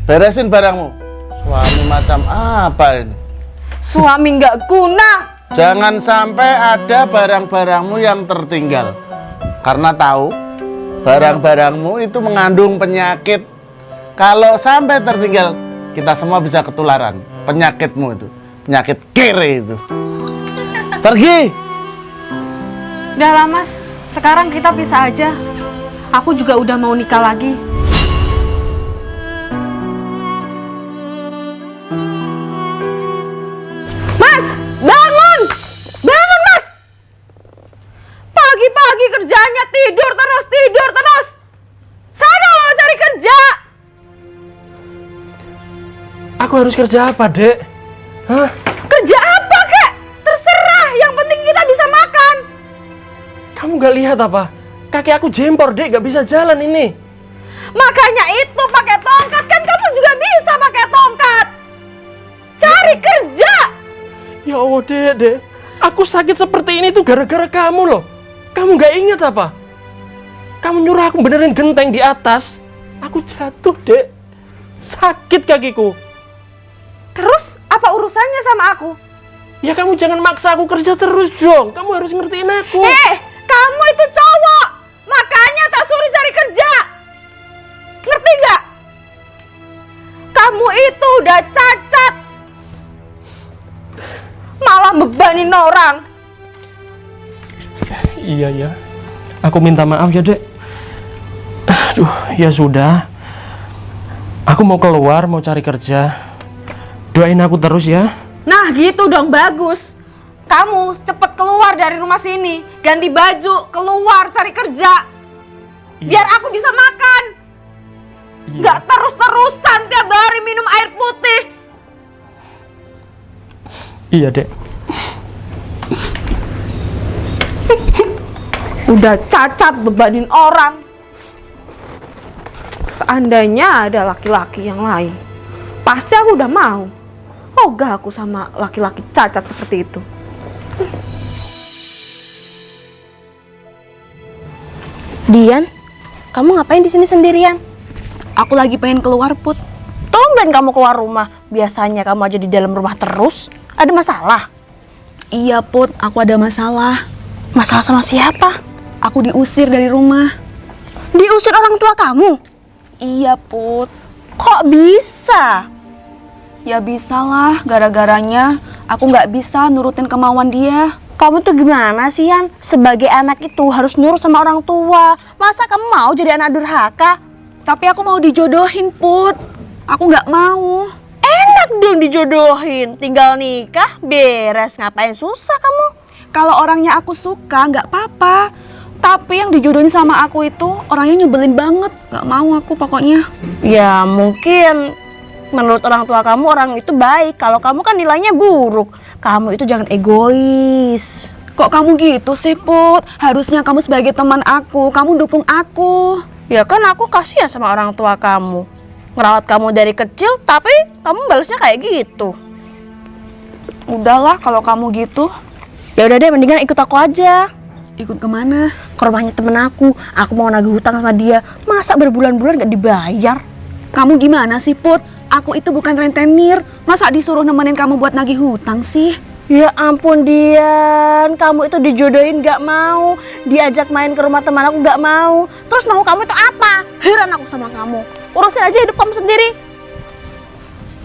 beresin barangmu. Suami macam apa ini? Suami nggak guna. Jangan sampai ada barang-barangmu yang tertinggal. Karena tahu barang-barangmu itu mengandung penyakit. Kalau sampai tertinggal, kita semua bisa ketularan penyakitmu itu. Penyakit kere itu. Pergi. Udah lah mas, sekarang kita pisah aja. Aku juga udah mau nikah lagi. Mas, bangun! Bangun mas! Pagi-pagi kerjanya tidur terus. Sana lo cari kerja. Aku harus kerja apa, Dek? Hah? Kerja apa kek? Terserah, yang penting kita bisa makan. Kamu gak lihat apa? Kaki aku jempor, Dek, gak bisa jalan ini. Makanya itu pakai tongkat, kan kamu juga bisa pakai tongkat. Cari kerja. Ya Allah, Dek. Aku sakit seperti ini tuh gara-gara kamu loh. Kamu gak ingat apa? Kamu nyuruh aku benerin genteng di atas. Aku jatuh, Dek. Sakit kakiku. Terus apa urusannya sama aku? Ya kamu jangan maksa aku kerja terus dong. Kamu harus ngertiin aku. Kamu itu cowok. Makanya tak suruh cari kerja. Ngerti nggak? Kamu itu udah cacat. Malah bebanin orang. Iya. Aku minta maaf ya, Dek. Aduh, ya sudah. Aku mau keluar, mau cari kerja. Doain aku terus ya. Nah gitu dong, bagus. Kamu cepet keluar dari rumah sini. Ganti baju, keluar cari kerja. Biar aku bisa makan. Nggak terus-terusan tiap hari minum air putih. Iya, Dek. Udah cacat bebanin orang. Seandainya ada laki-laki yang lain, pasti aku udah mau. Ogah aku sama laki-laki cacat seperti itu. Dian, kamu ngapain di sini sendirian? Aku lagi pengen keluar, Put. Tumben kamu keluar rumah. Biasanya kamu aja di dalam rumah terus. Ada masalah? Iya, Put, aku ada masalah. Masalah sama siapa? Aku diusir dari rumah. Diusir orang tua kamu? Iya, Put. Kok bisa? Ya bisalah, gara-garanya aku nggak bisa nurutin kemauan dia. Kamu tuh gimana sih, Yan? Sebagai anak itu harus nurut sama orang tua. Masa kamu mau jadi anak durhaka? Tapi aku mau dijodohin, Put. Aku nggak mau. Enak dong dijodohin. Tinggal nikah, beres. Ngapain susah kamu? Kalau orangnya aku suka, nggak apa-apa. Tapi yang dijodohin sama aku itu orangnya nyebelin banget. Nggak mau aku pokoknya. Ya mungkin menurut orang tua kamu orang itu baik. Kalau kamu kan nilainya buruk. Kamu itu jangan egois. Kok kamu gitu sih, Put? Harusnya kamu sebagai teman aku, kamu dukung aku. Ya kan aku kasihan sama orang tua kamu. Ngerawat kamu dari kecil, tapi kamu balasnya kayak gitu. Udahlah kalau kamu gitu. Ya udah deh, mendingan ikut aku aja. Ikut kemana? Ke rumahnya temen aku mau nagih hutang sama dia. Masa berbulan-bulan gak dibayar? Kamu gimana sih, Put? Aku itu bukan rentenir. Masa disuruh nemenin kamu buat nagih hutang sih? Ya ampun Dian, kamu itu dijodohin gak mau. Diajak main ke rumah teman aku gak mau. Terus mau kamu itu apa? Heran aku sama kamu. Urusin aja hidup kamu sendiri.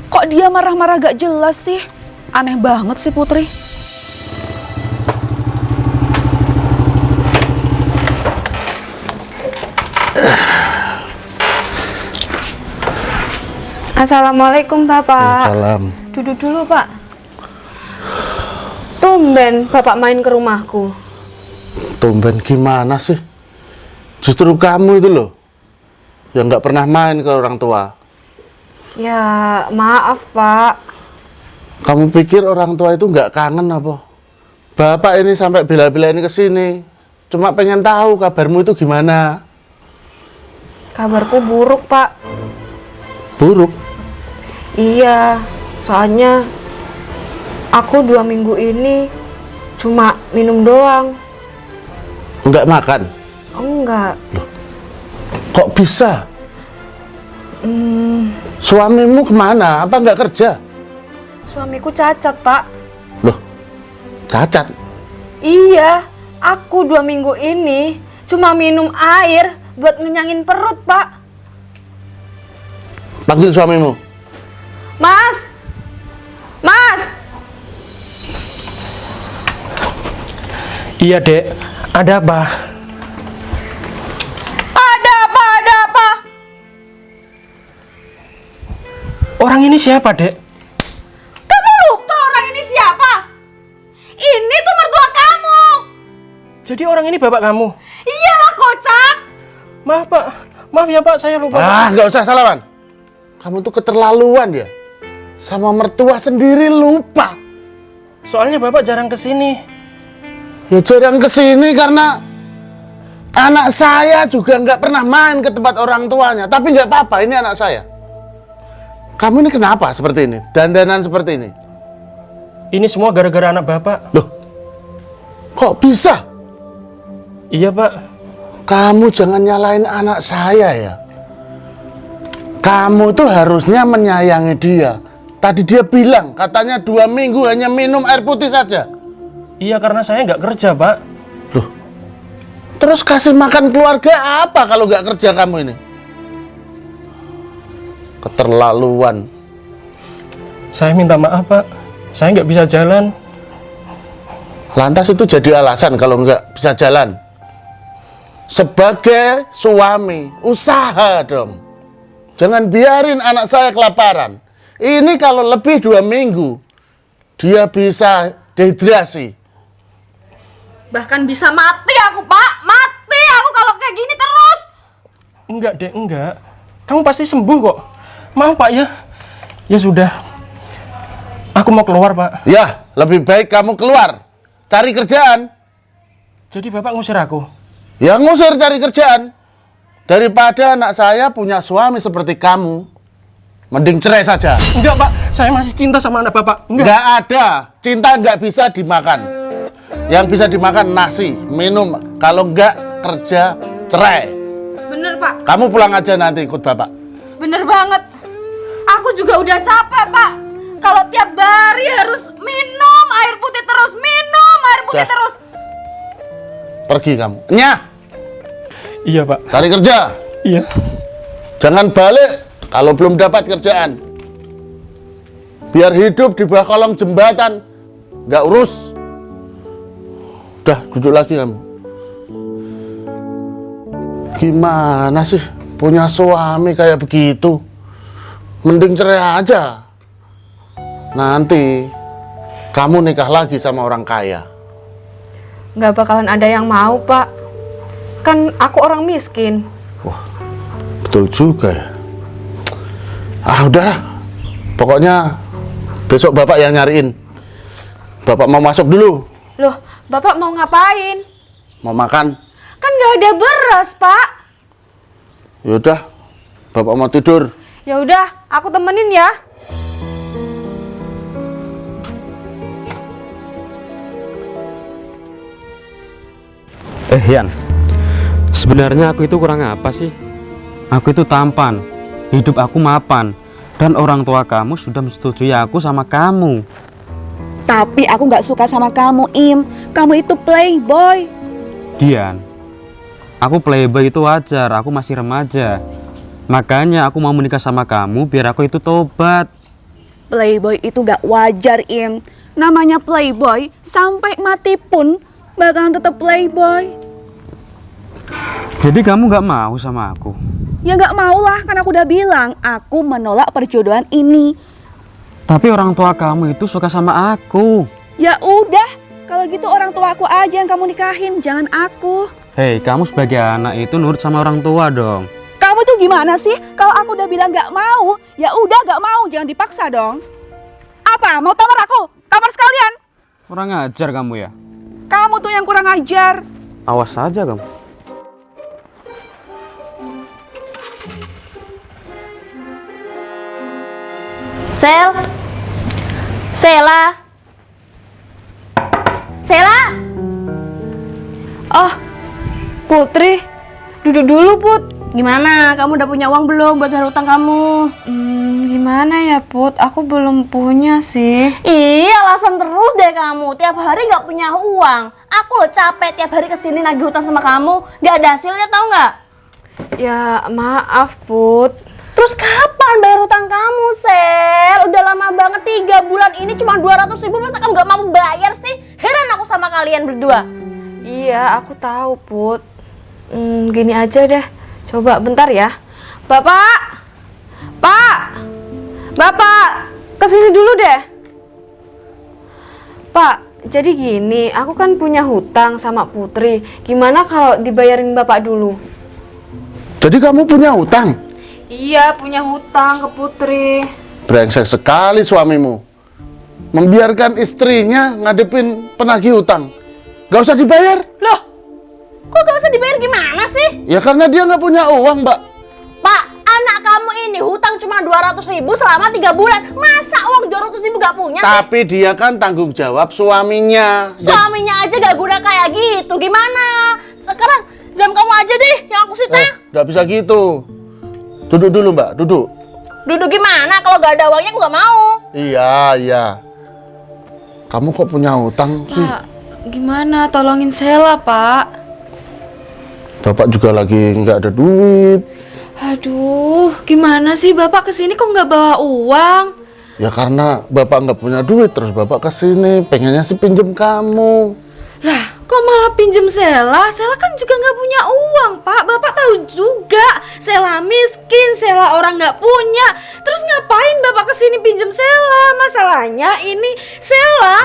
Kok dia marah-marah gak jelas sih? Aneh banget sih Putri. Assalamualaikum Bapak. Salam. Duduk dulu Pak. Tumben Bapak main ke rumahku. Tumben gimana sih? Justru kamu itu loh yang nggak pernah main ke orang tua. Ya maaf Pak. Kamu pikir orang tua itu nggak kangen apa? Bapak ini sampai bela-belain ke sini, cuma pengen tahu kabarmu itu gimana. Kabarku buruk Pak. Buruk? Iya, soalnya aku 2 minggu ini cuma minum doang. Nggak makan? Enggak. Loh, kok bisa? Suamimu kemana? Apa nggak kerja? Suamiku cacat, Pak. Loh, cacat? Iya, aku 2 minggu ini cuma minum air buat ngenyangin perut, Pak. Panggil suamimu. Mas! Mas! Iya, Dek. Ada apa? Ada apa? Ada apa? Orang ini siapa, Dek? Kamu lupa orang ini siapa? Ini tuh mertua kamu. Jadi orang ini bapak kamu? Iyalah, kocak. Maaf, Pak. Maaf ya, Pak. Saya lupa. Pak. Nggak usah salaman. Kamu tuh keterlaluan ya. Sama mertua sendiri lupa. Soalnya bapak jarang kesini. Ya jarang kesini karena anak saya juga nggak pernah main ke tempat orang tuanya. Tapi nggak apa-apa, ini anak saya. Kamu ini kenapa seperti ini? Dandanan seperti ini? Ini semua gara-gara anak bapak. Loh, kok bisa? Iya, Pak. Kamu jangan nyalain anak saya ya. Kamu tuh harusnya menyayangi dia. Tadi dia bilang katanya 2 minggu hanya minum air putih saja. Iya, karena saya nggak kerja, Pak. Loh, terus kasih makan keluarga apa kalau nggak kerja kamu ini? Keterlaluan. Saya minta maaf, Pak. Saya nggak bisa jalan. Lantas itu jadi alasan kalau nggak bisa jalan. Sebagai suami, usaha dong. Jangan biarin anak saya kelaparan. Ini kalau lebih 2 minggu, dia bisa dehidrasi. Bahkan bisa mati aku, Pak. Mati aku kalau kayak gini terus. Enggak, Dek, enggak. Kamu pasti sembuh kok. Maaf, Pak ya. Ya sudah. Aku mau keluar, Pak. Ya, lebih baik kamu keluar. Cari kerjaan. Jadi Bapak ngusir aku? Ya ngusir cari kerjaan. Daripada anak saya punya suami seperti kamu, mending cerai saja. Enggak, Pak. Saya masih cinta sama anak Bapak. Enggak. Nggak ada. Cinta nggak bisa dimakan. Yang bisa dimakan nasi, minum. Kalau nggak kerja, cerai. Bener, Pak. Kamu pulang aja nanti ikut bapak. Bener banget. Aku juga udah capek, Pak. Kalau tiap hari harus minum air putih terus, minum air putih Dah. terus. Pergi kamu. Nyah, Iya, Pak. cari kerja. Iya. Jangan balik kalau belum dapat kerjaan. Biar hidup di bawah kolong jembatan. Nggak urus. Udah, duduk lagi kamu. Gimana sih punya suami kayak begitu? Mending cerai aja. Nanti kamu nikah lagi sama orang kaya. Nggak bakalan ada yang mau, Pak. Kan aku orang miskin. Wah, betul juga ya. Ah, udahlah. Pokoknya besok bapak yang nyariin. Bapak mau masuk dulu. Loh, Bapak mau ngapain? Mau makan? Kan nggak ada beras, Pak. Yaudah, bapak mau tidur. Ya udah, aku temenin ya. Yan, sebenarnya aku itu kurang apa sih? Aku itu tampan, hidup aku mapan, dan orang tua kamu sudah menyetujui aku sama kamu. Tapi aku nggak suka sama kamu, Im. Kamu itu playboy. Dian, aku playboy itu wajar, aku masih remaja. Makanya aku mau menikah sama kamu biar aku itu tobat. Playboy itu nggak wajar, Im. Namanya playboy, sampai mati pun bakalan tetap playboy. Jadi kamu nggak mau sama aku? Ya nggak mau lah, kan aku udah bilang aku menolak perjodohan ini. Tapi orang tua kamu itu suka sama aku. Ya udah, kalau gitu orang tua aku aja yang kamu nikahin, jangan aku. Hei, kamu sebagai anak itu nurut sama orang tua dong. Kamu tuh gimana sih? Kalau aku udah bilang nggak mau, ya udah nggak mau, jangan dipaksa dong. Apa? Mau tamar aku? Tamar sekalian? Kurang ajar kamu ya. Kamu tuh yang kurang ajar. Awas saja kamu. Sel, Sela, Sela. Oh, Putri. Duduk dulu, Put. Gimana? Kamu udah punya uang belum buat bayar hutang kamu? Gimana ya Put? Aku belum punya sih. Iya, alasan terus deh kamu. Tiap hari nggak punya uang. Aku loh capek tiap hari kesini nagih hutang sama kamu. Nggak ada hasilnya, tau nggak? Ya maaf Put. Terus kapan bayar hutang kamu, Sel? Udah lama banget, 3 bulan ini cuma 200.000. Masa kamu nggak mau bayar sih? Heran aku sama kalian berdua. Iya aku tahu Put. Gini aja deh. Coba bentar ya. Bapak! Pak! Bapak! Kesini dulu deh. Pak, jadi gini, aku kan punya hutang sama Putri. Gimana kalau dibayarin Bapak dulu? Jadi kamu punya hutang? Iya, punya hutang ke Putri. Brengsek sekali suamimu. Membiarkan istrinya ngadepin penagih hutang. Gak usah dibayar. Loh, kok gak usah dibayar gimana sih? Ya karena dia nggak punya uang, Mbak. Pak, anak kamu ini hutang cuma 200.000 selama 3 bulan. Masa uang 200.000 gak punya sih? Tapi dia kan tanggung jawab suaminya. Suaminya aja gak guna kayak gitu. Gimana? Sekarang jam kamu aja deh yang aku sita. Nggak bisa gitu. Duduk dulu, Mbak. Duduk. Duduk gimana? Kalau gak ada uangnya aku gak mau. Iya. Kamu kok punya hutang sih? Pak, gimana? Tolongin Sela, Pak. Bapak juga lagi nggak ada duit. Aduh, gimana sih Bapak kesini kok nggak bawa uang? Ya karena Bapak nggak punya duit, terus Bapak kesini pengennya sih pinjem kamu. Lah, kok malah pinjem Sela? Sela kan juga nggak punya uang, Pak. Bapak tahu juga, Sela miskin, Sela orang nggak punya. Terus ngapain Bapak kesini pinjem Sela? Masalahnya ini Sela.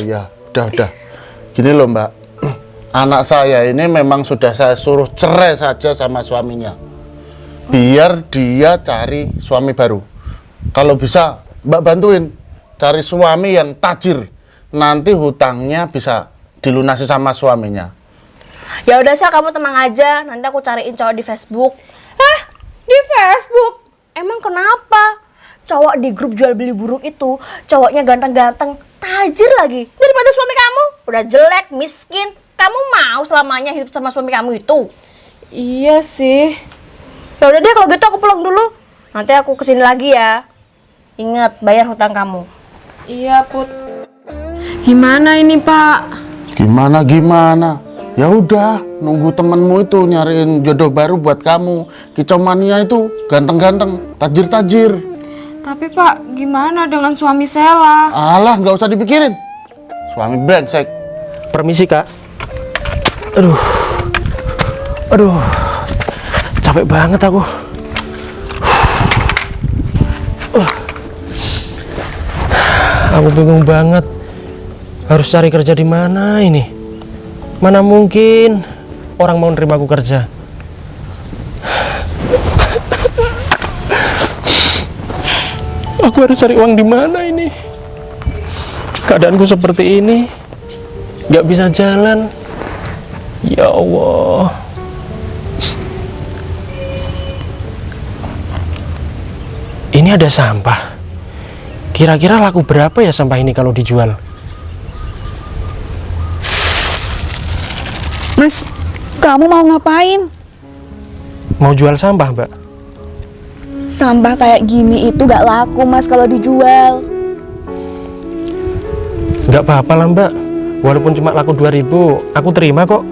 Ya. Udah. Gini loh, Mbak. Anak saya ini memang sudah saya suruh cerai saja sama suaminya. Biar dia cari suami baru. Kalau bisa, Mbak bantuin cari suami yang tajir. Nanti hutangnya bisa dilunasi sama suaminya. Ya udah sih, kamu tenang aja. Nanti aku cariin cowok di Facebook. Di Facebook. Emang kenapa? Cowok di grup jual beli burung itu, cowoknya ganteng-ganteng, tajir lagi. Daripada suami kamu, udah jelek, miskin. Kamu mau selamanya hidup sama suami kamu itu? Iya sih. Ya udah deh, kalau gitu aku pulang dulu. Nanti aku kesini lagi ya. Ingat, bayar hutang kamu. Iya, Put. Gimana ini, Pak? Gimana? Ya udah, nunggu temenmu itu nyariin jodoh baru buat kamu. Kicau mania itu ganteng-ganteng, tajir-tajir. Tapi Pak, gimana dengan suami Sela? Alah, nggak usah dipikirin. Suami brengsek. Permisi, Kak. Aduh, capek banget aku. Aku bingung banget. Harus cari kerja di mana ini? Mana mungkin orang mau nerima aku kerja? Aku harus cari uang di mana ini? Keadaanku seperti ini, nggak bisa jalan. Ya Allah. Ini ada sampah. Kira-kira laku berapa ya sampah ini kalau dijual? Mas, kamu mau ngapain? Mau jual sampah, Mbak? Sampah kayak gini itu gak laku, Mas, kalau dijual. Nggak apa-apa lah, Mbak. Walaupun cuma laku 2.000, aku terima kok.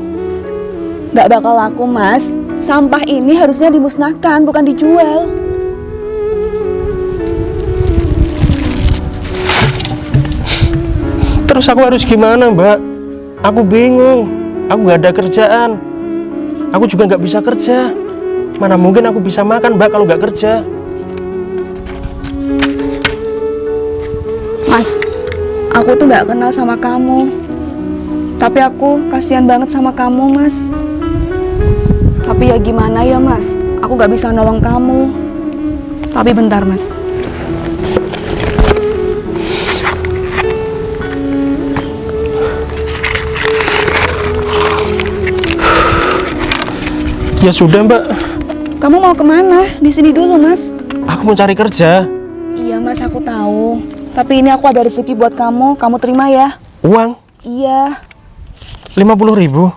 Gak bakal laku, Mas. Sampah ini harusnya dimusnahkan, bukan dijual. Terus aku harus gimana, Mbak? Aku bingung. Aku nggak ada kerjaan. Aku juga nggak bisa kerja. Mana mungkin aku bisa makan, Mbak, kalau nggak kerja? Mas, aku tuh gak kenal sama kamu. Tapi aku kasihan banget sama kamu, Mas. Tapi ya gimana ya, Mas? Aku gak bisa nolong kamu. Tapi bentar, Mas. Ya sudah, Mbak. Kamu mau kemana? Di sini dulu, Mas. Aku mau cari kerja. Iya, Mas, aku tahu. Tapi ini aku ada rezeki buat kamu. Kamu terima ya? Uang Iya. 50.000.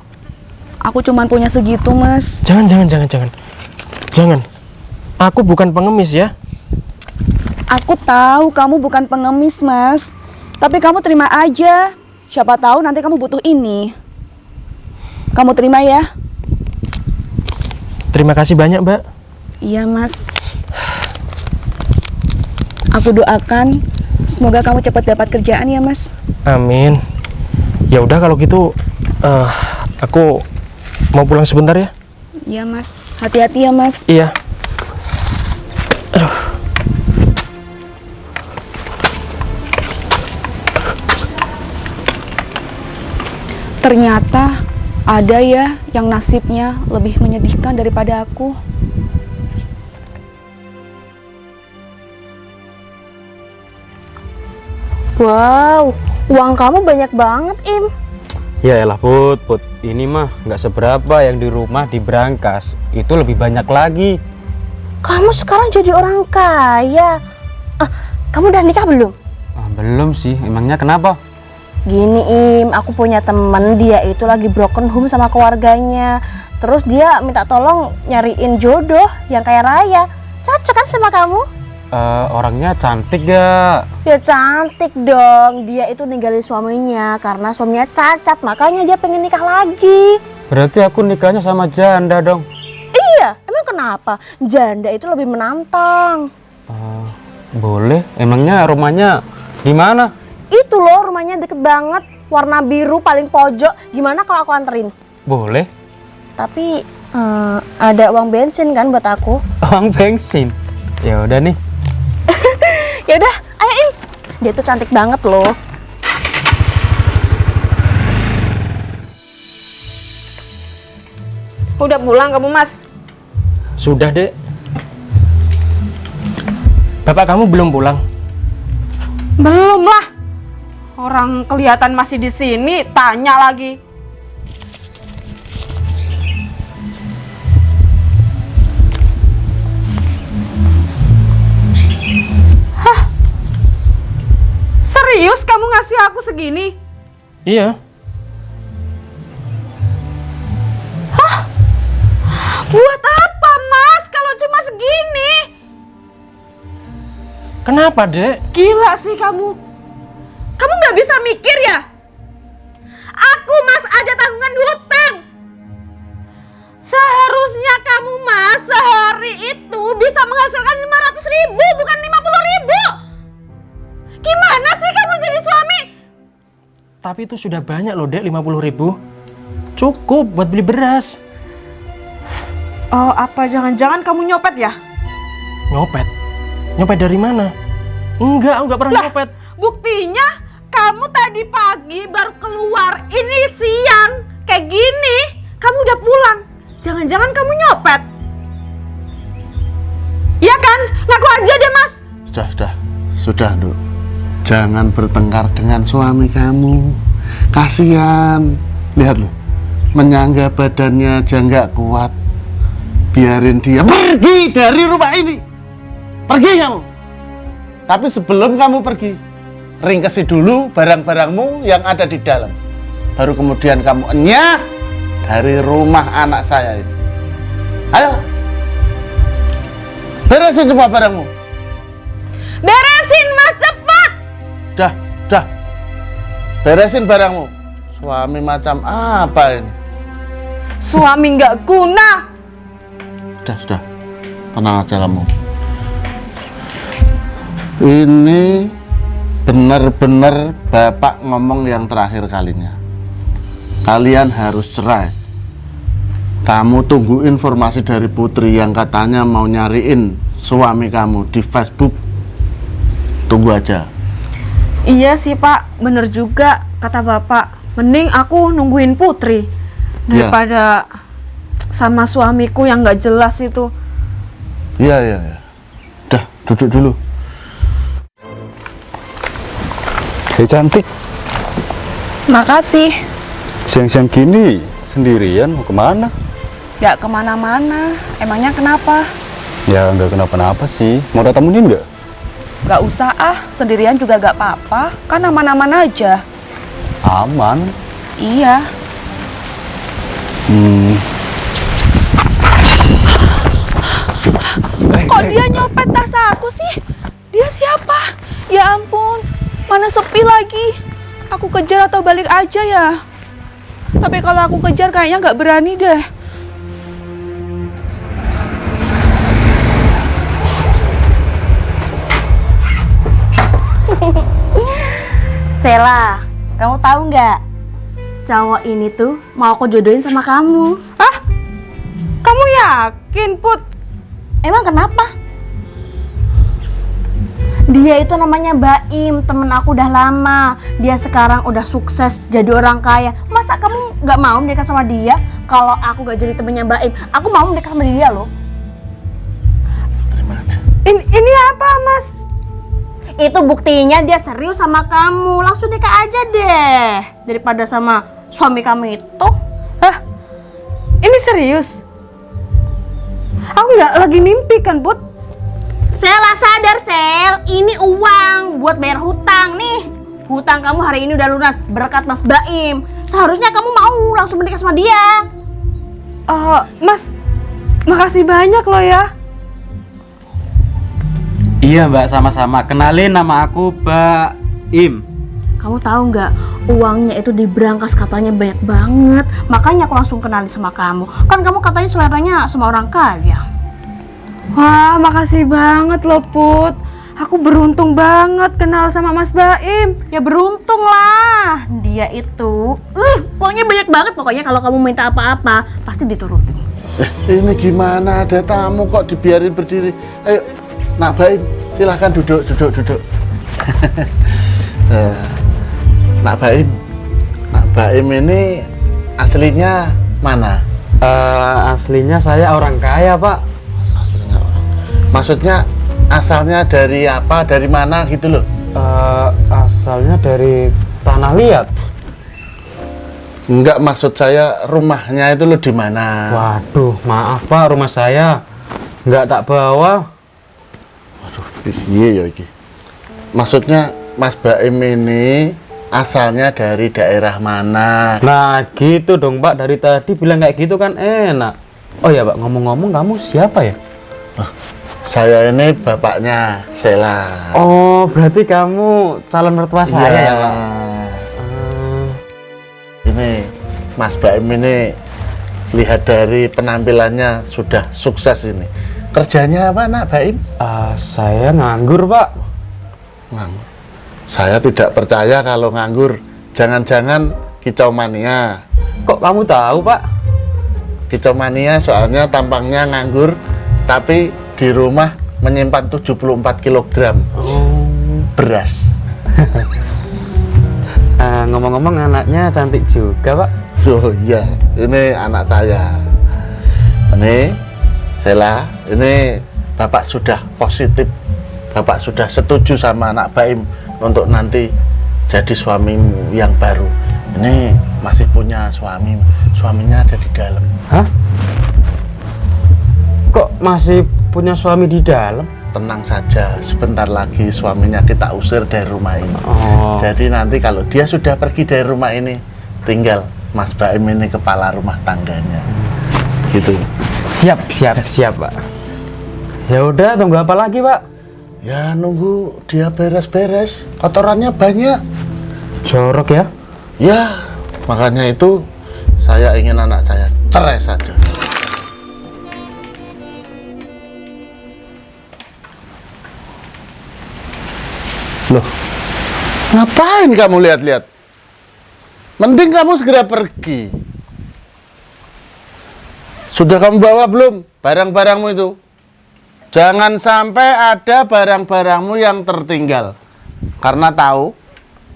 Aku cuman punya segitu, Mas. Jangan. Jangan. Aku bukan pengemis ya. Aku tahu kamu bukan pengemis, Mas. Tapi kamu terima aja. Siapa tahu nanti kamu butuh ini. Kamu terima ya? Terima kasih banyak, Mbak. Iya, Mas. Aku doakan semoga kamu cepat dapat kerjaan ya, Mas. Amin. Ya udah kalau gitu aku mau pulang sebentar ya. Iya, Mas. Hati-hati ya, Mas. Iya. Aduh. Ternyata ada ya yang nasibnya lebih menyedihkan daripada aku. Wow, uang kamu banyak banget, Im. Ya elah Put, ini mah nggak seberapa, yang di rumah di berangkas itu lebih banyak lagi. Kamu sekarang jadi orang kaya. Kamu udah nikah belum? Belum sih, emangnya kenapa? Gini, Im, aku punya temen, dia itu lagi broken home sama keluarganya. Terus dia minta tolong nyariin jodoh yang kaya raya. Cocok kan sama kamu? Orangnya cantik gak? Ya cantik dong. Dia itu ninggalin suaminya karena suaminya cacat, makanya dia pengen nikah lagi. Berarti aku nikahnya sama janda dong? Iya, emang kenapa? Janda itu lebih menantang. Boleh, emangnya rumahnya di mana? Itu loh, rumahnya deket banget, warna biru paling pojok. Gimana kalau aku anterin? Boleh. Tapi ada uang bensin kan buat aku? Uang bensin? Ya udah nih. Ya udah, ayo Im. Dia tuh cantik banget loh. Udah pulang kamu, Mas? Sudah, Dek. Bapak kamu belum pulang? Belum lah. Orang kelihatan masih di sini, tanya lagi. Hah? Serius kamu ngasih aku segini? Iya. Buat apa, Mas? Kalau cuma segini? Kenapa, Dek? Gila sih kamu. Kamu nggak bisa mikir ya? Aku, Mas, ada tanggungan hutang. Seharusnya kamu, Mas, sehari itu bisa menghasilkan 500.000, bukan 50.000. Gimana sih kamu jadi suami? Tapi itu sudah banyak loh, Dek, 50.000. Cukup buat beli beras. Oh, apa jangan-jangan kamu nyopet ya? Nyopet? Nyopet dari mana? Enggak, aku nggak pernah nyopet. Buktinya kamu tadi pagi baru keluar, ini siang kayak gini, kamu udah pulang. Jangan-jangan kamu nyopet? Iya kan? Ngaku aja deh, Mas. Sudah, Nduk. Jangan bertengkar dengan suami kamu. Kasihan. Lihat loh, menyangga badannya aja nggak kuat. Biarin dia pergi dari rumah ini. Pergi kamu. Tapi sebelum kamu pergi, ringkesi dulu barang-barangmu yang ada di dalam. Baru kemudian kamu enyah dari rumah anak saya ini. Ayo, beresin semua barangmu. Beresin, Mas, cepat. Dah. Beresin barangmu. Suami macam apa ini? Suami nggak guna. Sudah. Tenang aja kamu. Ini benar-benar Bapak ngomong yang terakhir kalinya. Kalian harus cerai. Kamu tunggu informasi dari Putri yang katanya mau nyariin suami kamu di Facebook. Tunggu aja. Iya sih, Pak, bener juga kata Bapak. Mending aku nungguin Putri daripada sama suamiku yang nggak jelas itu. Iya. Udah, duduk dulu. Hei cantik, Makasih. siang-siang gini sendirian mau kemana? Gak kemana-mana. Emangnya kenapa? Ya nggak kenapa-napa sih, mau ada temenin nggak? Gak usah sendirian juga gak apa-apa. Kan aman-aman aja. Aman. Iya. aku sih? Dia siapa? Ya ampun, mana sepi lagi. Aku kejar atau balik aja ya? Tapi kalau aku kejar kayaknya nggak berani deh. Sela, kamu tahu nggak? Cowok ini tuh mau aku jodohin sama kamu. Hah? Kamu yakin, Put? Emang kenapa? Dia itu namanya Baim, temen aku udah lama. Dia sekarang udah sukses jadi orang kaya. Masa kamu nggak mau menikah sama dia? Kalau aku gak jadi temennya Baim, aku mau menikah sama dia loh. Terima aja. Ini apa, Mas? Itu buktinya dia serius sama kamu. Langsung nikah aja deh, daripada sama suami kamu itu. Hah? Ini serius? Aku nggak lagi mimpi kan, Put? Sela, sadar Sel, ini uang buat bayar hutang nih. Hutang kamu hari ini udah lunas berkat Mas Baim. Seharusnya kamu mau langsung menikah sama dia. Mas, makasih banyak loh ya. Iya mbak, sama-sama. Kenalin, nama aku Baim. Kamu tahu nggak, uangnya itu di brankas katanya banyak banget. Makanya aku langsung kenalin sama kamu. Kan kamu katanya seleranya sama orang kaya. Wah, makasih banget loh, Put. Aku beruntung banget kenal sama Mas Baim. Ya beruntung lah. Dia itu uangnya banyak banget. Pokoknya kalau kamu minta apa-apa pasti diturutin. Ini gimana, ada tamu kok dibiarin berdiri? Ayo, Nak Baim, silahkan duduk. Nak Baim ini aslinya mana? Aslinya saya orang kaya pak. Aslinya orang. Maksudnya asalnya dari apa? Dari mana gitu loh? Asalnya dari Tanah Liat. Enggak, maksud saya rumahnya itu loh di mana? Waduh, maaf pak, rumah saya nggak tak bawa. Waduh, iya ya iki. Maksudnya Mas Baim ini asalnya dari daerah mana? Nah gitu dong pak, dari tadi bilang kayak gitu kan enak. Oh ya pak, ngomong-ngomong kamu siapa ya? Saya ini bapaknya Sela. Oh berarti kamu calon mertua saya ya pak? Ini Mas Baim ini lihat dari penampilannya sudah sukses ini. Kerjanya apa Nak Baim? Saya nganggur pak. Nganggur. Saya tidak percaya kalau nganggur. Jangan-jangan kicau mania. Kok kamu tahu pak? Kicau mania soalnya tampangnya nganggur, tapi di rumah menyimpan 74 kg beras. Ngomong-ngomong anaknya cantik juga pak. Oh iya, ini anak saya. Ini Sela, ini Bapak sudah positif. Bapak sudah setuju sama anak Baim untuk nanti jadi suamimu yang baru. Ini masih punya suami, suaminya ada di dalam. Hah? Kok masih punya suami di dalam? Tenang saja, sebentar lagi suaminya kita usir dari rumah ini. Oh. Jadi nanti kalau dia sudah pergi dari rumah ini, tinggal Mas Baim ini kepala rumah tangganya. Gitu. Siap pak. Ya udah, tunggu apa lagi pak? Ya nunggu dia beres-beres, kotorannya banyak. Jorok ya? Ya, makanya itu saya ingin anak saya cerai saja. Loh, ngapain kamu lihat-lihat? Mending kamu segera pergi. Sudah kamu bawa belum barang-barangmu itu? Jangan sampai ada barang-barangmu yang tertinggal. Karena tahu,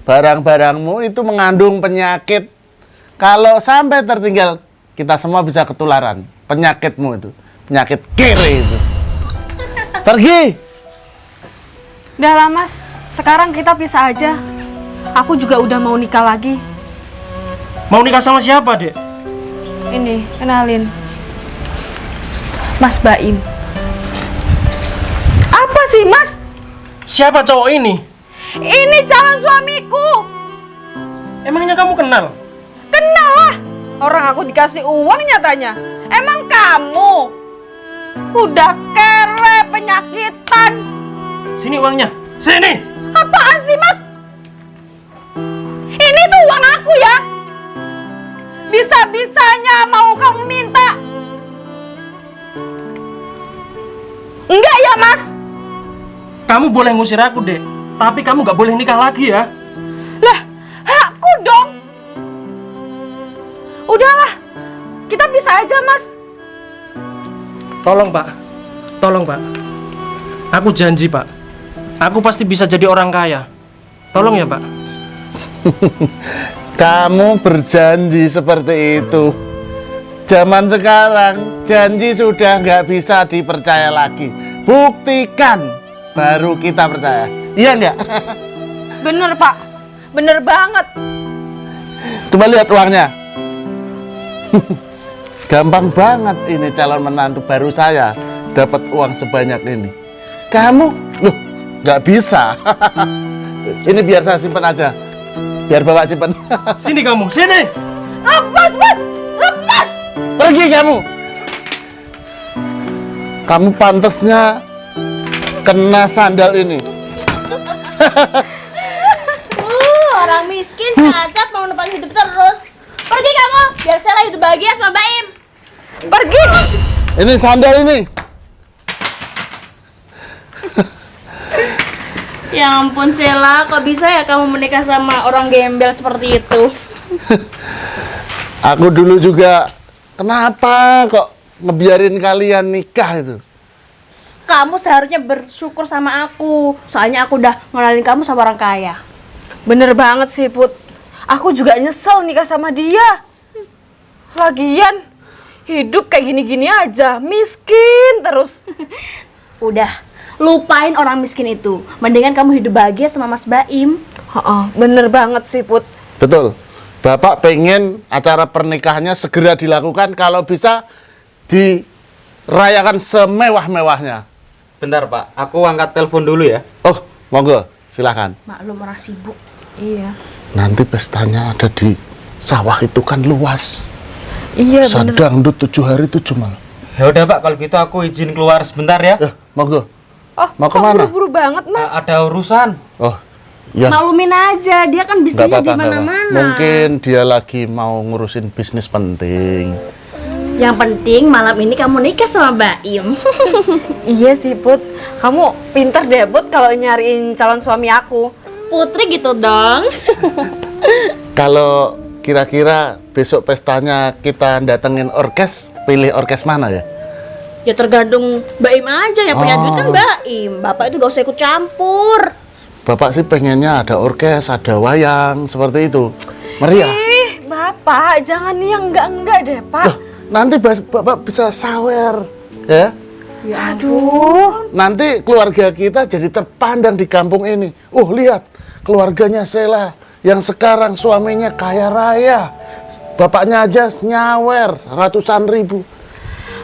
barang-barangmu itu mengandung penyakit. Kalau sampai tertinggal, kita semua bisa ketularan. Penyakitmu itu, penyakit kere itu. Pergi! Udah lah, Mas. Sekarang kita pisah aja. Aku juga udah mau nikah lagi. Mau nikah sama siapa, Dek? Ini, kenalin. Mas Baim. Apa sih Mas? Siapa cowok ini? Ini calon suamiku. Emangnya kamu kenal? Kenal lah. Orang aku dikasih uang nyatanya. Emang kamu udah kere, penyakitan, Sini uangnya. Sini. Apaan sih, Mas? Ini tuh uang aku ya. Bisa-bisanya mau kamu minta. Enggak ya, Mas? Kamu boleh ngusir aku, Dek. Tapi kamu gak boleh nikah lagi ya. Lah, hakku dong. Udahlah, kita bisa aja, Mas. Tolong, Pak. Tolong, Pak. Aku janji, Pak. Aku pasti bisa jadi orang kaya. Tolong ya, Pak. Kamu berjanji seperti itu. Zaman sekarang janji sudah nggak bisa dipercaya lagi. Buktikan, baru kita percaya. Iya nggak? Bener, Pak. Bener banget. Coba lihat uangnya. Gampang banget ini calon menantu baru saya dapat uang sebanyak ini. Kamu, loh, nggak bisa. Ini biar saya simpan aja. Biar bapak simpan. Sini kamu, sini. Lepas, Mas. Lepas. Pergi kamu. Kamu pantasnya kena sandal ini. Orang miskin cacat mau numpang hidup terus. Pergi kamu, biar saya hidup bahagia sama Baim. Pergi. Ini sandal ini. Ya ampun Sela, kok bisa ya kamu menikah sama orang gembel seperti itu? Aku dulu juga kenapa kok ngebiarin kalian nikah itu? Kamu seharusnya bersyukur sama aku, soalnya aku udah ngenalin kamu sama orang kaya. Bener banget sih, Put. Aku juga nyesel nikah sama dia. Lagian, hidup kayak gini-gini aja, miskin terus. Udah, lupain orang miskin itu. Mendingan kamu hidup bahagia sama Mas Baim. Bener banget sih, Put. Betul. Bapak pengen acara pernikahannya segera dilakukan, kalau bisa dirayakan semewah-mewahnya. Bentar Pak, aku angkat telepon dulu ya. Oh, monggo, silakan. Maklum orang sibuk. Iya. Nanti pestanya ada di sawah itu kan luas. Iya, bener. Sadangdut 7 hari 7 malam. Ya udah Pak, kalau gitu aku izin keluar sebentar ya. Monggo. Oh, Mau kok kemana? buru-buru banget, Mas? Ada urusan. Oh, ya. Maklumin aja, dia kan Nggak bisnisnya apa-apa, di nggak apa-apa. mana-mana. Mungkin dia lagi mau ngurusin bisnis penting. Yang penting malam ini kamu nikah sama Baim. Iya sih, Put. Kamu pinter deh, Put, kalau nyariin calon suami aku. Putri gitu dong. Kalau kira-kira besok pestanya kita datengin orkes, pilih orkes mana ya? Ya tergantung Baim aja, yang punya duit kan Baim. Bapak itu gak usah ikut campur. Bapak sih pengennya ada orkes, ada wayang, seperti itu. Meriah. Ih, Bapak, jangan yang enggak-enggak deh, Pak. Loh, nanti Bapak bisa sawer, ya? Aduh. Nanti keluarga kita jadi terpandang di kampung ini. Lihat, keluarganya Sela yang sekarang suaminya kaya raya. Bapaknya aja nyawer ratusan ribu.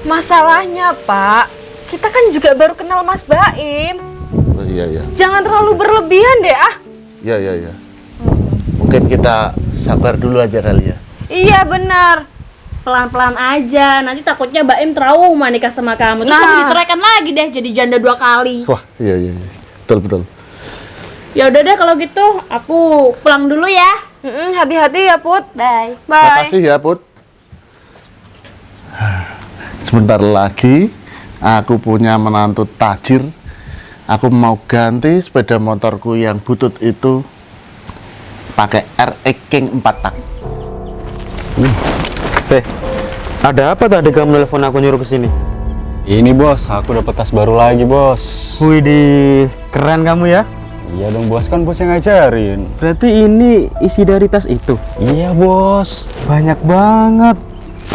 Masalahnya, Pak, kita kan juga baru kenal Mas Baim. Oh, iya. Jangan terlalu berlebihan deh, ah. Iya. Mungkin kita sabar dulu aja kali ya. Iya, benar. Pelan-pelan aja, nanti takutnya Baim trauma nikah sama kamu. Terus Nah. kamu diceraikan lagi deh, jadi janda 2 kali. Wah, iya. Betul. Ya udah deh kalau gitu, aku pulang dulu ya. Hati-hati ya, Put. Bye. Bye. Makasih ya, Put. Sebentar lagi aku punya menantu tajir. Aku mau ganti sepeda motorku yang butut itu pakai RX King 4 tak. Ada apa tadi kamu nelfon aku nyuruh kesini? Ini bos, aku dapat tas baru lagi bos. Widih, keren kamu ya. Iya dong bos, kan bos yang ngajarin. Berarti ini isi dari tas itu. Iya bos. Banyak banget.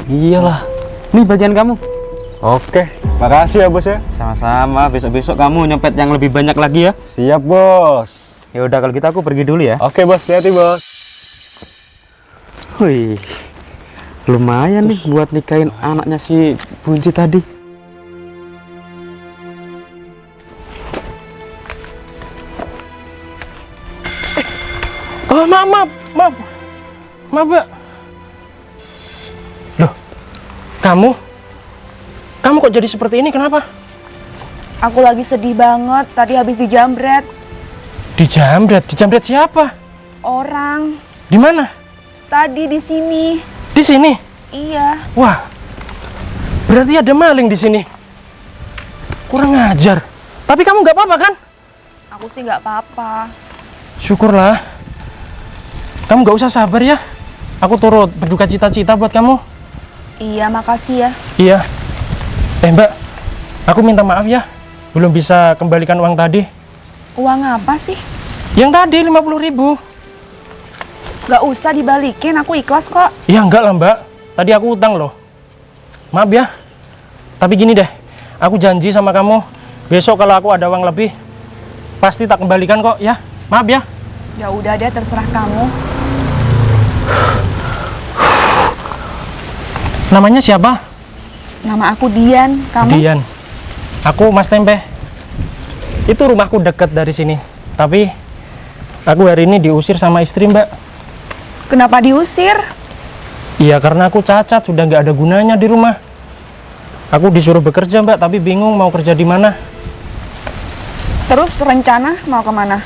Iyalah. Nih bagian kamu. Oke, makasih ya bos ya. Sama-sama, besok-besok kamu nyopet yang lebih banyak lagi ya. Siap bos. Ya udah kalau gitu aku pergi dulu ya. Oke bos, hati-hati bos. Wih, lumayan nih buat nikahin anaknya si Bunci tadi. Oh, maaf, Mbak. Loh, kamu kok jadi seperti ini? Kenapa? Aku lagi sedih banget, tadi habis dijamret. Dijamret? Dijamret siapa? Orang. Di mana? Tadi di sini. Di sini? Iya. Wah, berarti ada maling di sini. Kurang ajar. Tapi kamu nggak apa-apa kan? Aku sih nggak apa-apa. Syukurlah. Kamu nggak usah sabar ya. Aku turut berduka cita-cita buat kamu. Iya, makasih ya. Iya. Mbak, aku minta maaf ya. Belum bisa kembalikan uang tadi. Uang apa sih? Yang tadi 50.000. Nggak usah dibalikin, aku ikhlas kok. Ya enggak lah mbak. Tadi aku utang loh. Maaf ya. Tapi gini deh. Aku janji sama kamu. Besok kalau aku ada uang lebih, pasti tak kembalikan kok ya. Maaf ya. Ya udah deh, terserah kamu. Namanya siapa? Nama aku Dian, kamu? Dian. Aku Mas Tempe. Itu rumahku dekat dari sini. Tapi aku hari ini diusir sama istri mbak. Kenapa diusir? Iya karena aku cacat, sudah nggak ada gunanya di rumah. Aku disuruh bekerja mbak, tapi bingung mau kerja di mana. Terus rencana mau kemana?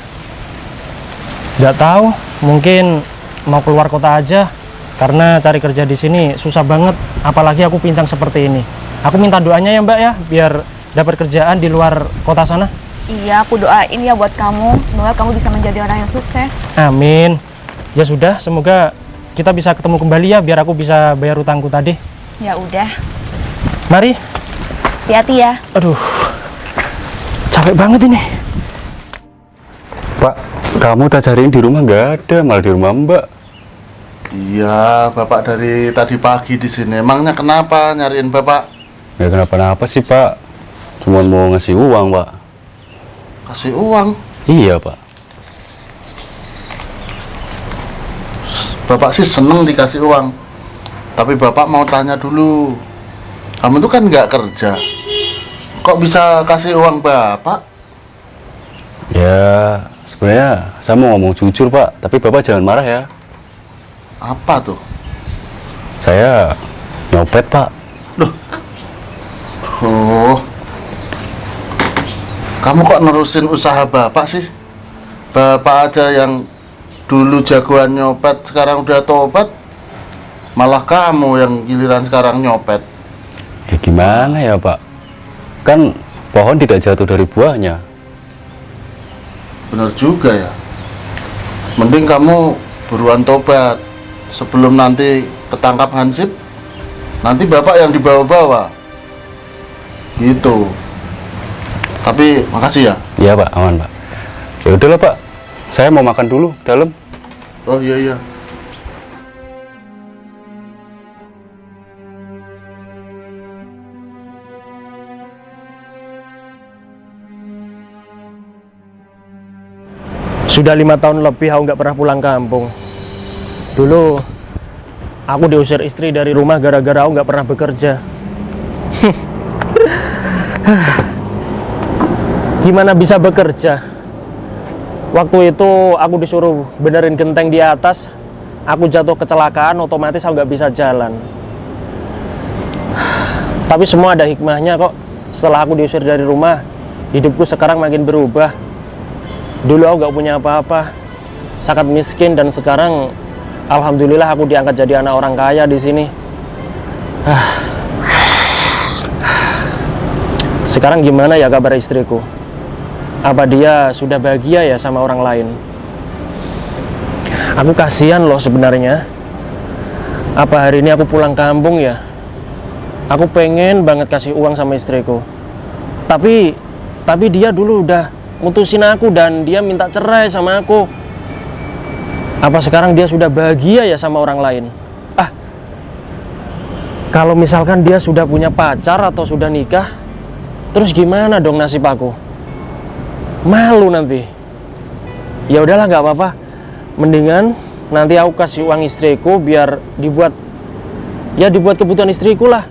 Nggak tahu, mungkin mau keluar kota aja. Karena cari kerja di sini susah banget, apalagi aku pincang seperti ini. Aku minta doanya ya mbak ya, biar dapat kerjaan di luar kota sana. Iya, aku doain ya buat kamu. Semoga kamu bisa menjadi orang yang sukses. Amin. Ya sudah, semoga kita bisa ketemu kembali ya, biar aku bisa bayar utangku tadi. Ya udah. Mari. Hati-hati ya. Aduh, capek banget ini. Pak, kamu tak cariin di rumah nggak ada, malah di rumah Mbak. Iya, Bapak dari tadi pagi di sini. Emangnya kenapa nyariin Bapak? Ya kenapa-napa sih Pak, cuma mau ngasih uang Pak. Kasih uang. Iya Pak. Bapak sih seneng dikasih uang. Tapi Bapak mau tanya dulu. Kamu tuh kan nggak kerja. Kok bisa kasih uang Bapak? Ya sebenarnya saya mau ngomong jujur Pak, tapi Bapak jangan marah ya. Apa tuh? Saya nyopet Pak. Loh. Oh. Kamu kok nerusin usaha Bapak sih? Bapak aja yang dulu jagoan nyopet, sekarang udah tobat. Malah kamu yang giliran sekarang nyopet. Ya gimana ya Pak, kan pohon tidak jatuh dari buahnya. Bener juga ya. Mending kamu buruan tobat sebelum nanti ketangkap Hansip. Nanti Bapak yang dibawa-bawa. Gitu. Tapi makasih ya. Iya Pak, aman Pak. Ya udahlah Pak, saya mau makan dulu dalam. Oh iya. Sudah 5 tahun lebih aku nggak pernah pulang kampung. Dulu aku diusir istri dari rumah gara-gara aku nggak pernah bekerja. Gimana bisa bekerja? Waktu itu aku disuruh benerin genteng di atas. Aku jatuh kecelakaan, otomatis aku nggak bisa jalan. Tapi semua ada hikmahnya kok. Setelah aku diusir dari rumah, hidupku sekarang makin berubah. Dulu aku gak punya apa-apa, sangat miskin, dan sekarang alhamdulillah aku diangkat jadi anak orang kaya di sini. Sekarang gimana ya kabar istriku? Apa dia sudah bahagia ya sama orang lain? Aku kasihan loh sebenarnya. Apa hari ini aku pulang kampung ya? Aku pengen banget kasih uang sama istriku. Tapi dia dulu udah mutusin aku dan dia minta cerai sama aku. Apa sekarang dia sudah bahagia ya sama orang lain? Kalau misalkan dia sudah punya pacar atau sudah nikah, terus gimana dong nasib aku? Malu nanti. Ya udahlah, nggak apa-apa. Mendingan nanti aku kasih uang istriku biar dibuat kebutuhan istriku lah.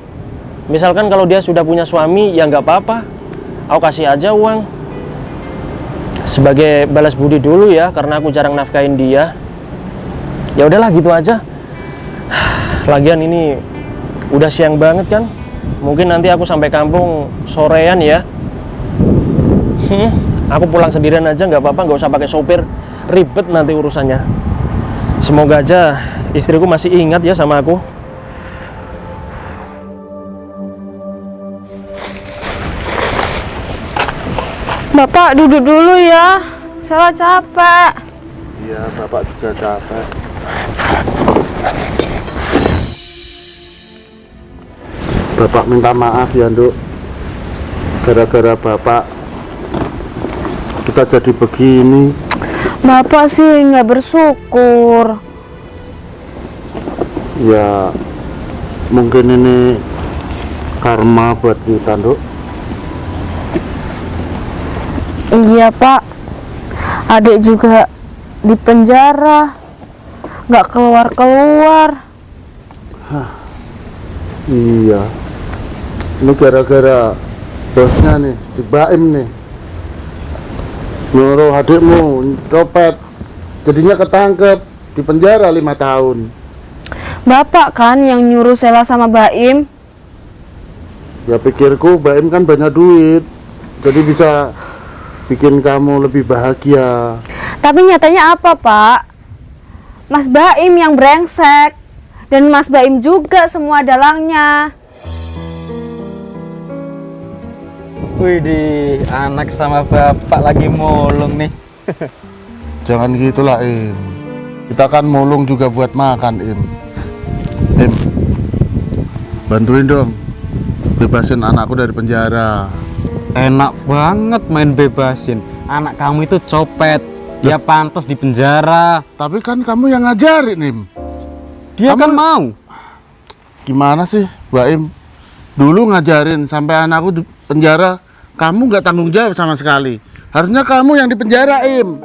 Misalkan kalau dia sudah punya suami, ya nggak apa-apa. Aku kasih aja uang sebagai balas budi dulu ya, karena aku jarang nafkahin dia. Ya udahlah gitu aja. Lagian ini udah siang banget kan. Mungkin nanti aku sampai kampung sorean ya. Aku pulang sendirian aja nggak apa-apa, nggak usah pakai sopir. Ribet nanti urusannya. Semoga aja istriku masih ingat ya sama aku. Bapak duduk dulu ya. Saya capek. Iya, Bapak juga capek. Bapak minta maaf ya, Nduk. Gara-gara Bapak kita jadi begini. Bapak sih nggak bersyukur. Ya, mungkin ini karma buat kita, Nduk. Iya Pak, adik juga di penjara, nggak keluar-keluar. Iya, ini gara-gara bosnya nih, si Baim nih, nyuruh adikmu copet, jadinya ketangkep di penjara 5 tahun. Bapak kan yang nyuruh Sela sama Baim. Ya pikirku Baim kan banyak duit, jadi bisa bikin kamu lebih bahagia. Tapi nyatanya apa Pak? Mas Baim yang brengsek. Dan Mas Baim juga semua dalangnya. Wih, di anak sama bapak lagi mulung nih. Jangan gitulah, Im. Kita kan mulung juga buat makan, Im. Im, bantuin dong, bebasin anakku dari penjara. Enak banget main bebasin. Anak kamu itu copet, dia pantas di penjara. Tapi kan kamu yang ngajarin, Im. Dia Kamu- kan mau. Gimana sih, Baim? Dulu ngajarin sampai anakku di penjara, kamu nggak tanggung jawab sama sekali. Harusnya kamu yang di penjara, Im.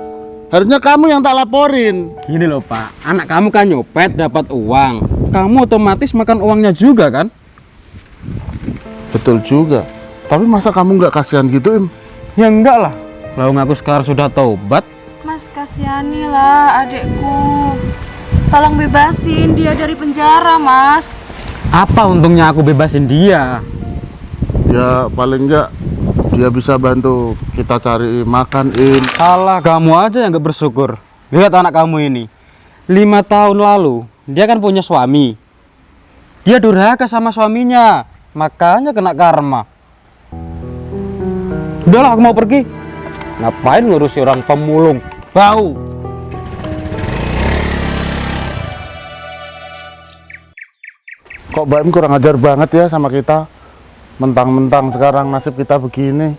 Harusnya kamu yang tak laporin. Gini loh Pak, anak kamu kan nyopet dapat uang, kamu otomatis makan uangnya juga kan? Betul juga. Tapi masa kamu nggak kasihan gitu, Im? Ya enggak lah, lalu aku sekarang sudah taubat. Mas kasihanilah adekku. Tolong bebasin dia dari penjara, Mas. Apa untungnya aku bebasin dia? Ya paling nggak dia bisa bantu kita cari makan, Im. Alah, kamu aja yang gak bersyukur. Lihat anak kamu ini, 5 tahun lalu dia kan punya suami. Dia durhaka sama suaminya, makanya kena karma. Udahlah, aku mau pergi. Ngapain ngurusi orang pemulung? Bau. Kok Baim kurang ajar banget ya sama kita? Mentang-mentang sekarang nasib kita begini.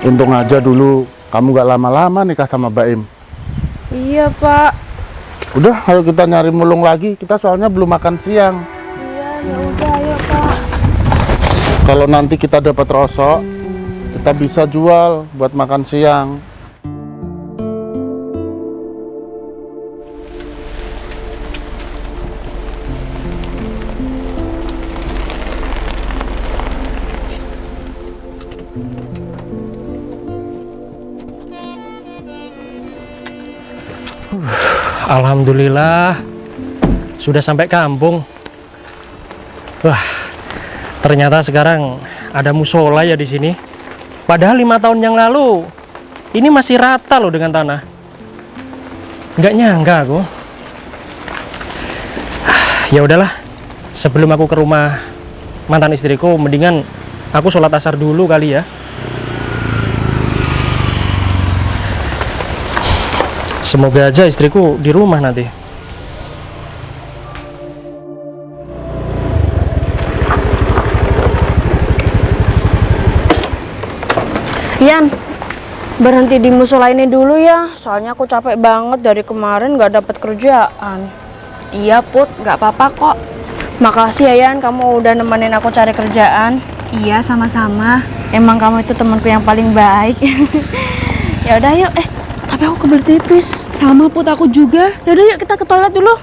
Untung aja dulu kamu gak lama-lama nikah sama Baim. Iya, Pak. Udah, ayo kita nyari mulung lagi. Kita soalnya belum makan siang. Iya, ya udah ayo, Pak. Kalau nanti kita dapat rosok, kita bisa jual buat makan siang. Alhamdulillah sudah sampai kampung. Wah, ternyata sekarang ada musola ya di sini. Padahal 5 tahun yang lalu ini masih rata loh dengan tanah. Nggak nyangka aku. Ya udahlah, sebelum aku ke rumah mantan istriku, mendingan aku sholat asar dulu kali ya. Semoga aja istriku di rumah nanti. Ian, berhenti di musola ini dulu ya. Soalnya aku capek banget dari kemarin gak dapat kerjaan. Iya, Put, gak apa-apa kok. Makasih ya, Ian, kamu udah nemenin aku cari kerjaan. Iya, sama-sama. Emang kamu itu temanku yang paling baik. Ya udah yuk. Tapi aku kebelet tipis. Sama Put, aku juga. Yaudah yuk kita ke toilet dulu.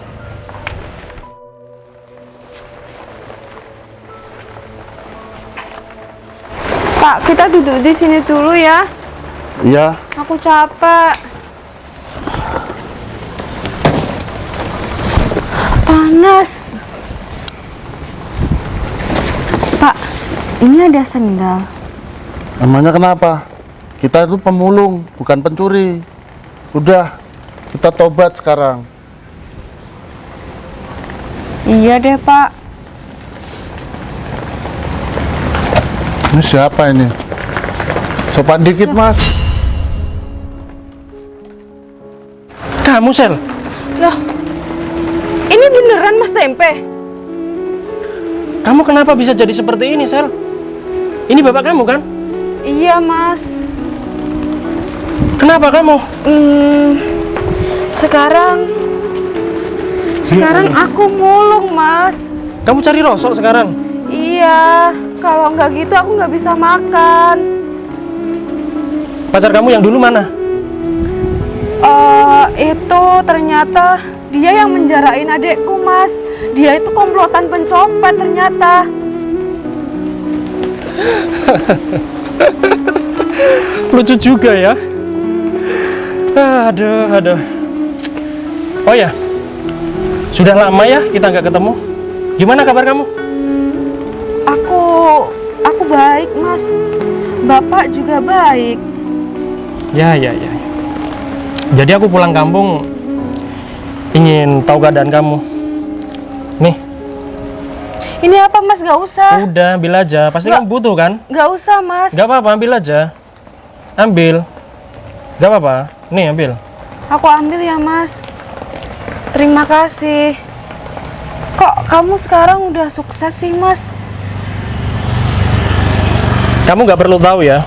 Pak, kita duduk di sini dulu ya. Iya, Aku capek. Panas. Pak, ini ada sendal. emangnya kenapa? Kita itu pemulung, bukan pencuri. Udah, kita tobat sekarang. Iya deh, Pak. Ini siapa ini? Sopan dikit, Mas. Kamu, Sel? Loh, ini beneran Mas Tempe? Kamu kenapa bisa jadi seperti ini, Sel? Ini bapak kamu kan? Iya, Mas. Kenapa kamu? Sekarang aku mulung, Mas. Kamu cari rosok sekarang? Iya, kalau nggak gitu aku nggak bisa makan. Pacar kamu yang dulu mana? Itu ternyata dia yang menjarain adekku, Mas. Dia itu komplotan pencopet ternyata. Lucu juga ya. Aduh. Oh ya, sudah lama ya kita nggak ketemu. Gimana kabar kamu? Aku baik, Mas. Bapak juga baik. Ya. Jadi aku pulang kampung ingin tahu keadaan kamu. Nih, Ini apa, Mas? Gak usah. udah ambil aja. Pasti kamu butuh kan? Gak usah, Mas. Gak apa-apa, ambil aja. Ambil. Gak apa-apa. Nih, ambil. Aku ambil ya, Mas. Terima kasih. Kok kamu sekarang udah sukses sih, Mas? Kamu nggak perlu tahu ya.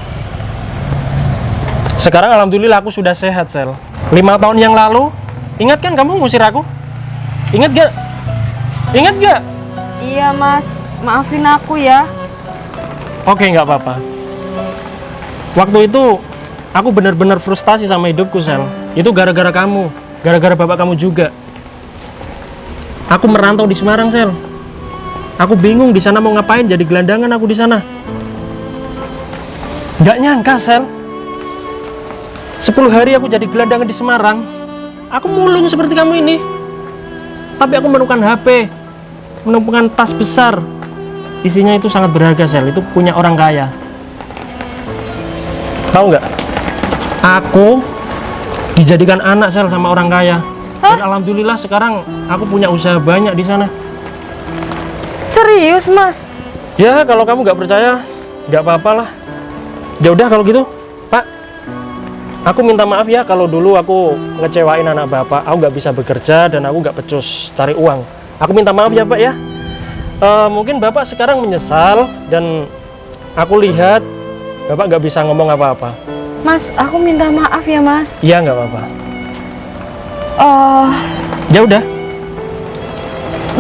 Sekarang alhamdulillah aku sudah sehat, Sel. 5 tahun yang lalu, ingat kan kamu ngusir aku? Ingat gak? Ingat gak? Iya, Mas. Maafin aku ya. Oke, nggak apa-apa. Waktu itu, aku benar-benar frustasi sama hidupku, Sel. Itu gara-gara kamu. Gara-gara bapak kamu juga. Aku merantau di Semarang, Sel. Aku bingung di sana mau ngapain, jadi gelandangan aku di sana. Nggak nyangka, Sel. 10 hari aku jadi gelandangan di Semarang. Aku mulung seperti kamu ini. Tapi aku menemukan HP, menemukan tas besar. Isinya itu sangat berharga, Sel. Itu punya orang kaya. Tahu nggak? Aku dijadikan anak, Sel, sama orang kaya. Dan alhamdulillah sekarang aku punya usaha banyak di sana. Serius, Mas? Ya, kalau kamu nggak percaya, nggak apa-apa lah. Ya udah kalau gitu, Pak. Aku minta maaf ya kalau dulu aku ngecewain anak Bapak. Aku nggak bisa bekerja dan aku nggak becus cari uang. Aku minta maaf ya, Pak ya. Mungkin Bapak sekarang menyesal dan aku lihat Bapak nggak bisa ngomong apa-apa. Mas, aku minta maaf ya, Mas. Iya, nggak apa-apa. Oh, Ya udah.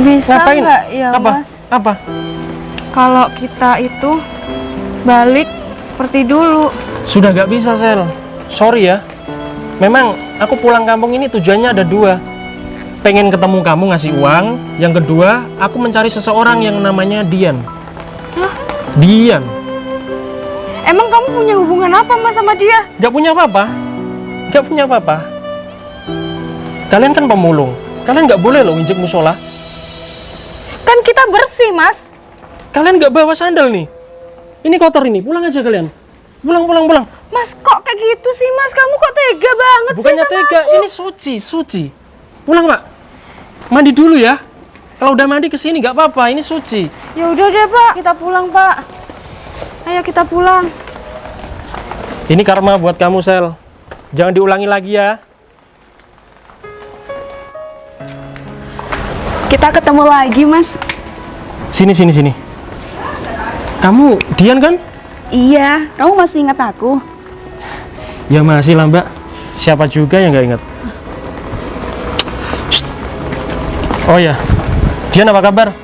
bisa Ngapain? nggak ya, Apa? Mas? Apa? Kalau kita itu balik seperti dulu. Sudah nggak bisa, Sel. Sorry ya. Memang aku pulang kampung ini tujuannya ada 2. Pengen ketemu kamu ngasih uang. Yang kedua, aku mencari seseorang yang namanya Dian. Hah? Dian. Emang kamu punya hubungan apa, Mas, sama dia? Nggak punya apa-apa. Nggak punya apa-apa. Kalian kan pemulung. Kalian nggak boleh loh injek musola. Kan kita bersih, Mas. Kalian nggak bawa sandal nih. Ini kotor ini. Pulang aja kalian. Pulang. Mas, kok kayak gitu sih, Mas? Kamu kok tega banget Bukannya sih sama tega. aku? Ini suci. Pulang, Pak. Mandi dulu ya. Kalau udah mandi kesini nggak apa-apa. Ini suci. Ya udah deh, Pak. Kita pulang, Pak. Ayo kita pulang. Ini karma buat kamu, Sel. Jangan diulangi lagi ya. Kita ketemu lagi, Mas. Sini. Kamu Dian kan? Iya, kamu masih ingat aku? Ya masih lah, Mbak. Siapa juga yang nggak ingat? Shh. Oh ya, Dian apa kabar?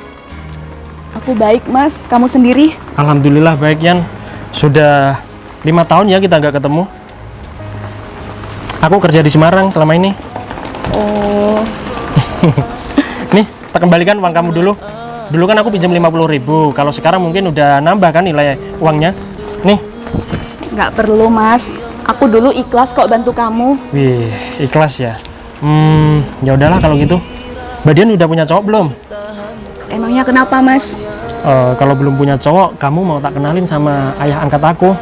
Aku baik, Mas. Kamu sendiri? Alhamdulillah baik, Yan. Sudah 5 tahun ya kita nggak ketemu. Aku kerja di Semarang selama ini. Oh, Nih, tak kembalikan uang kamu dulu. Dulu kan aku pinjam 50.000. Kalau sekarang mungkin udah nambah kan nilai uangnya. Nih. nggak perlu, Mas. Aku dulu ikhlas kok bantu kamu. Wih, ikhlas ya. Ya udahlah kalau gitu. Mbak Dian udah punya cowok belum? Emangnya kenapa, Mas? Kalau belum punya cowok, kamu mau tak kenalin sama ayah angkat aku?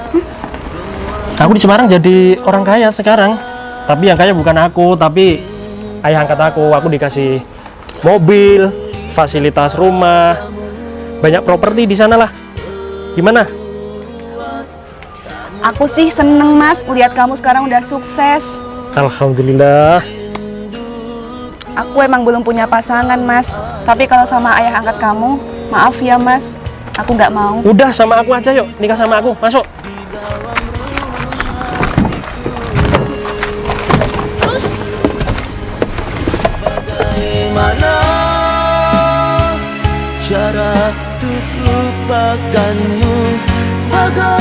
Aku di Semarang jadi orang kaya sekarang. Tapi yang kaya bukan aku, tapi ayah angkat aku. Aku dikasih mobil, fasilitas rumah, banyak properti di sana lah. Gimana? Aku sih seneng Mas, lihat kamu sekarang udah sukses. Alhamdulillah. Aku emang belum punya pasangan Mas, tapi kalau sama ayah angkat kamu, maaf ya Mas, aku nggak mau. Udah sama aku aja yuk, nikah sama aku, masuk. Bagaimana cara untuk lupakanmu? Bagaimana